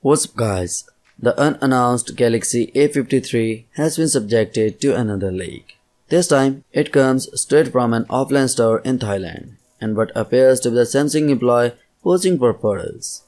What's up guys, the unannounced Galaxy A53 has been subjected to another leak. This time, it comes straight from an offline store in Thailand and what appears to be the Samsung employee posing for photos.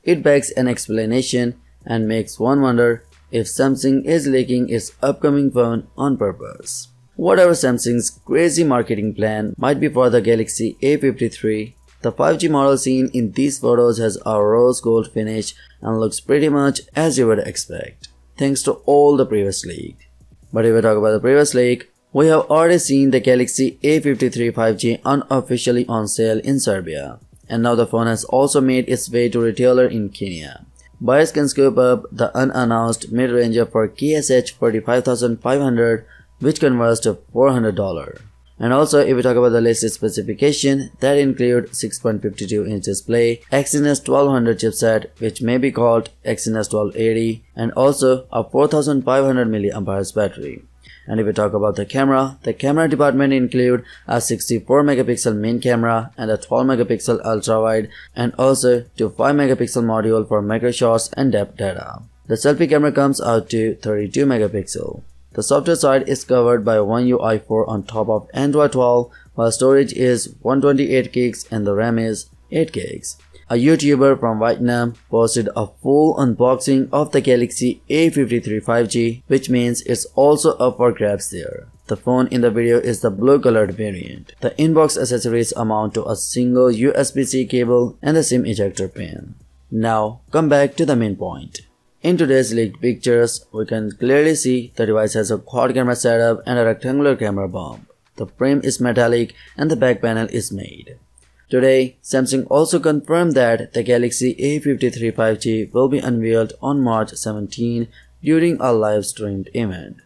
It begs an explanation and makes one wonder if Samsung is leaking its upcoming phone on purpose. Whatever Samsung's crazy marketing plan might be for the Galaxy A53, the 5G model seen in these photos has a rose gold finish and looks pretty much as you would expect, thanks to all the previous leak. But if we talk about the previous leak, we have already seen the Galaxy A53 5G unofficially on sale in Serbia, and now the phone has also made its way to retailer in Kenya. Buyers can scoop up the unannounced mid-ranger for KSH 45,500, which converts to $400. And also, if we talk about the latest specification, that include 6.52-inch display, Exynos 1200 chipset, which may be called Exynos 1280, and also a 4500 mAh battery. And if we talk about the camera department include a 64 megapixel main camera and a 12 megapixel ultra wide, and also to 5 megapixel module for macro shots and depth data. The selfie camera comes out to 32 megapixel. The software side is covered by One UI 4 on top of Android 12, while storage is 128 gigs and the RAM is 8 gigs. A YouTuber from Vietnam posted a full unboxing of the Galaxy A53 5G, which means it's also up for grabs there. The phone in the video is the blue colored variant. The inbox accessories amount to a single USB-C cable and a SIM ejector pin. Now, come back to the main point. In today's leaked pictures, we can clearly see the device has a quad camera setup and a rectangular camera bump. The frame is metallic and the back panel is made. Today, Samsung also confirmed that the Galaxy A53 5G will be unveiled on March 17 during a live-streamed event.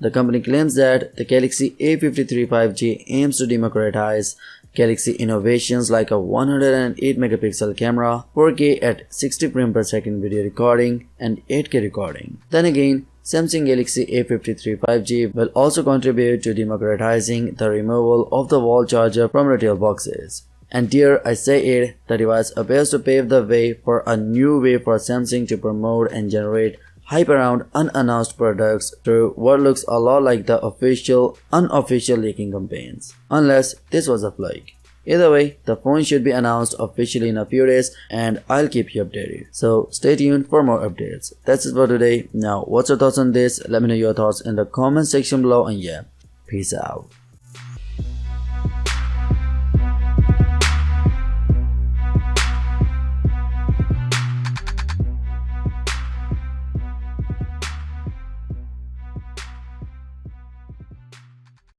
The company claims that the Galaxy A53 5G aims to democratize Galaxy innovations like a 108 megapixel camera, 4K at 60 frames per second video recording, and 8K recording. Then again, Samsung Galaxy A53 5G will also contribute to democratizing the removal of the wall charger from retail boxes. And dare I say it, the device appears to pave the way for a new way for Samsung to promote and generate hype around unannounced products through what looks a lot like the unofficial leaking campaigns. Unless this was a fluke. Either way, the phone should be announced officially in a few days and I'll keep you updated. So stay tuned for more updates. That's it for today. Now, what's your thoughts on this? Let me know your thoughts in the comment section below, and yeah, peace out.